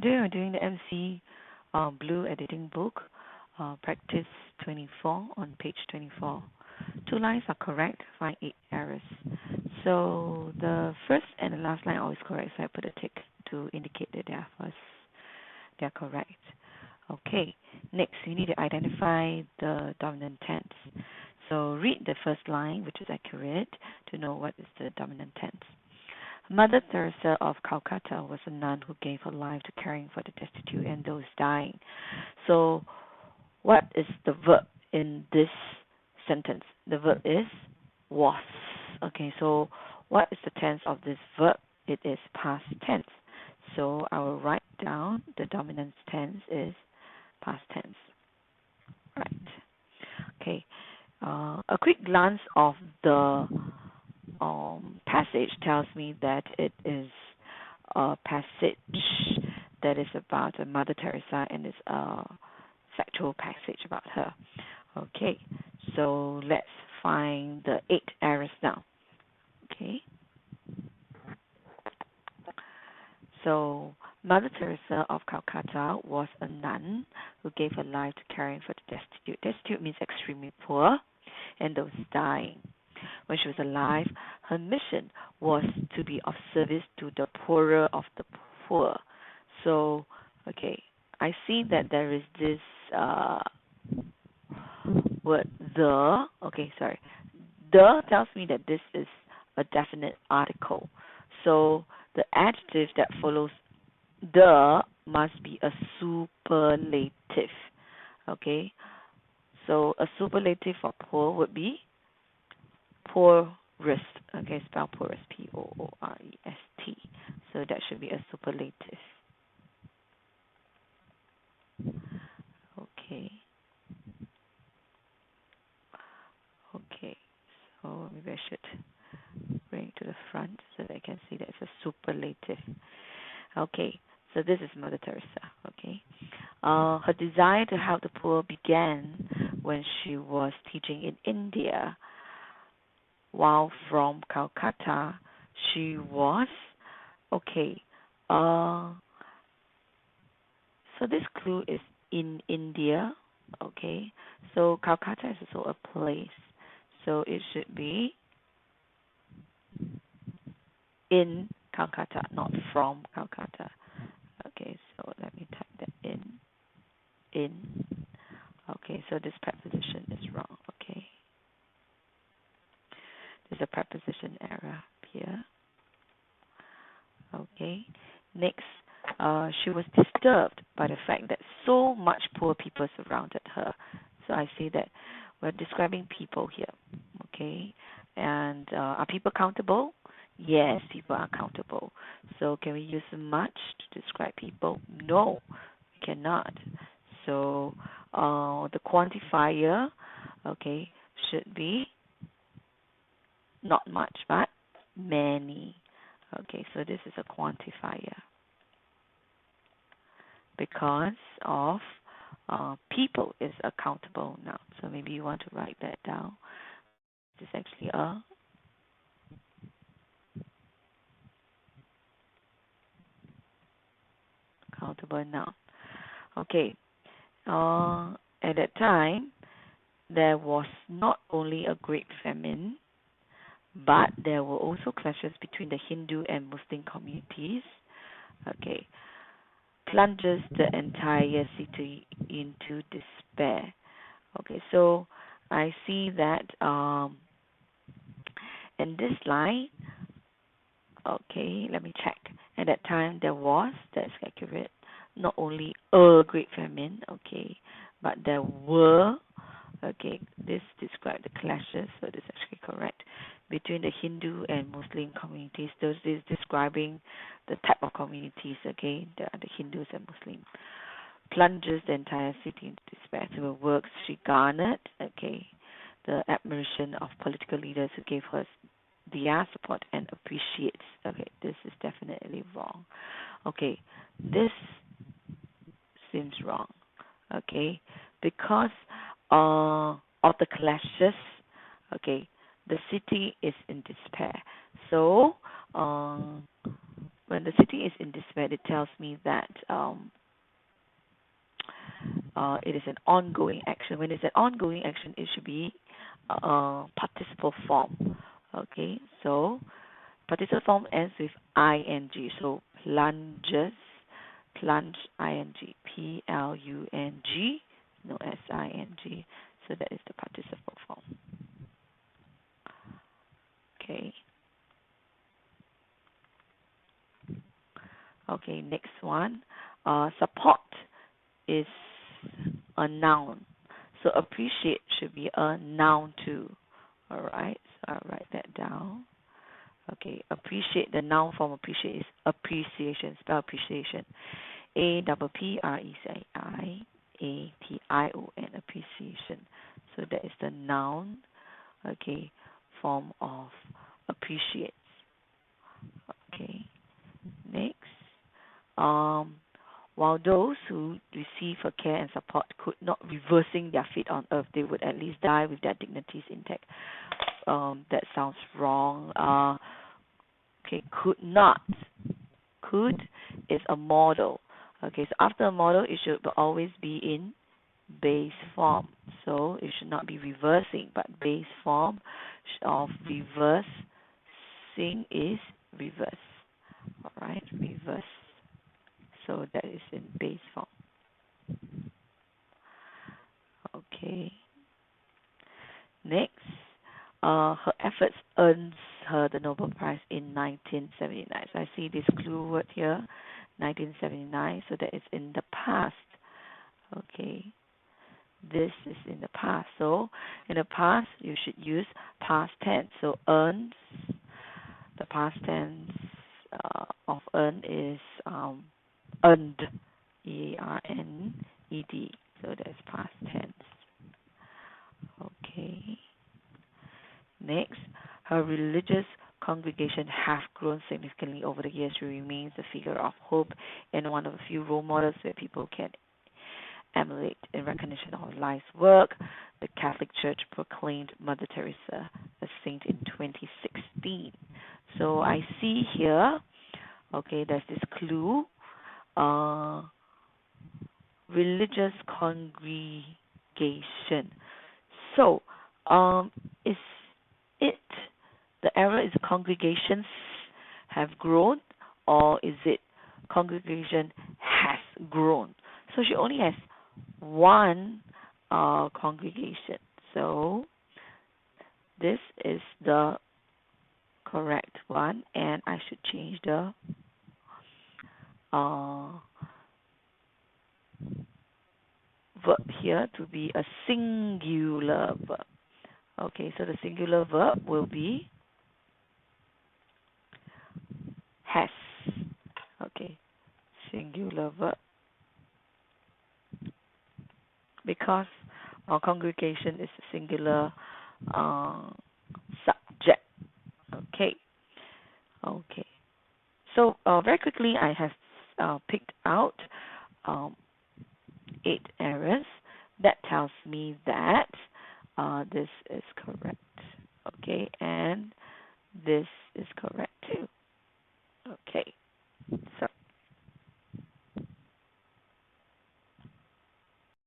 Today we're doing the MC Blue editing book, practice 24 on page 24. 2 lines are correct, find 8 errors. So the first and the last line are always correct, so I put a tick to indicate that they are correct. Okay, next we need to identify the dominant tense. So read the first line, which is accurate, to know what is the dominant tense. Mother Teresa of Calcutta was a nun who gave her life to caring for the destitute and those dying. So what is the verb in this sentence? The verb is was. Okay, so what is the tense of this verb? It is past tense. So I will write down the dominant tense is past tense. Right. Okay. A quick glance of the passage tells me that it is a passage that is about Mother Teresa and is a factual passage about her. Okay, so let's find the 8 errors now. Okay, so Mother Teresa of Calcutta was a nun who gave her life to caring for the destitute. Destitute means extremely poor and those dying. When she was alive, her mission was to be of service to the poorer of the poor. So, okay, I see that there is this word the. Okay, sorry. The tells me that this is a definite article. So the adjective that follows the must be a superlative. Okay, so a superlative for poor would be poorest. Okay, spell poorest, Poorest. So that should be a superlative. Okay. Okay. So maybe I should bring it to the front so that I can see that it's a superlative. Okay. So this is Mother Teresa. Okay. Her desire to help the poor began when she was teaching in India. While from Calcutta, she was okay. So this clue is in India. Okay. So Calcutta is also a place. So it should be in Calcutta, not from Calcutta. Okay. So let me type that in. In. Okay. So this preposition is wrong. Okay. There's a preposition error here. Okay. Next, she was disturbed by the fact that so much poor people surrounded her. So I see that we're describing people here. Okay. And are people countable? Yes, people are countable. So can we use much to describe people? No, we cannot. So the quantifier, okay, should be not much, but many. Okay, so this is a quantifier because of people is a countable noun. So maybe you want to write that down. This is actually a countable noun. Okay, at that time, there was not only a great famine, but there were also clashes between the Hindu and Muslim communities. Okay, plunges the entire city into despair. Okay, so I see that in this line, okay, let me check. At that time, that's accurate, not only a great famine, okay, but there were, okay, this describes the clashes, so this is actually correct, between the Hindu and Muslim communities. Those is describing the type of communities, okay, the Hindus and Muslims. Plunges the entire city into despair. Through her works, she garnered, okay, the admiration of political leaders who gave her their support and appreciates. Okay, this is definitely wrong. Okay, this seems wrong. Okay, because of the clashes, okay, the city is in despair. So when the city is in despair, it tells me that it is an ongoing action. When it's an ongoing action, it should be participle form. Okay, so participle form ends with ing. So plunges, plunge ing, plung, no sing. So that is the participle form. Okay. Okay, next one. Support is a noun. So appreciate should be a noun too. Alright, so I'll write that down. Okay, appreciate, the noun form appreciate is appreciation. Spell appreciation. A-P-P-R-E-C-I-A-T-I-O-N, appreciation. So that is the noun, okay, form of appreciate. Okay, next. While those who receive her care and support could not reversing their fate on earth, they would at least die with their dignities intact. That sounds wrong. Okay, could not. Could is a model. Okay, so after a model, it should always be in base form. So it should not be reversing, but base form of reversing is reverse. Alright, reverse. So that is in base form. Okay. Next, her efforts earns her the Nobel Prize in 1979. So I see this clue word here, 1979. So that is in the past. Okay. This is in the past. So in the past, you should use past tense. So earns, the past tense of earn is earned, E-A-R-N-E-D. So that's past tense. Okay. Next, her religious congregation have grown significantly over the years. She remains a figure of hope and one of a few role models where people can emulate in recognition of her life's work. The Catholic Church proclaimed Mother Teresa a saint in 2016. So I see here, okay, there's this clue, religious congregation. So, is it, the error is congregations have grown, or is it congregation has grown? So she only has one congregation. So this is the correct one, and I should change the verb here to be a singular verb. Okay, so the singular verb will be has. Okay, singular verb. Because our congregation is a singular subject. Okay. Okay. So very quickly, I have picked out 8 errors. That tells me that this is correct. Okay, and this is correct too. Okay. So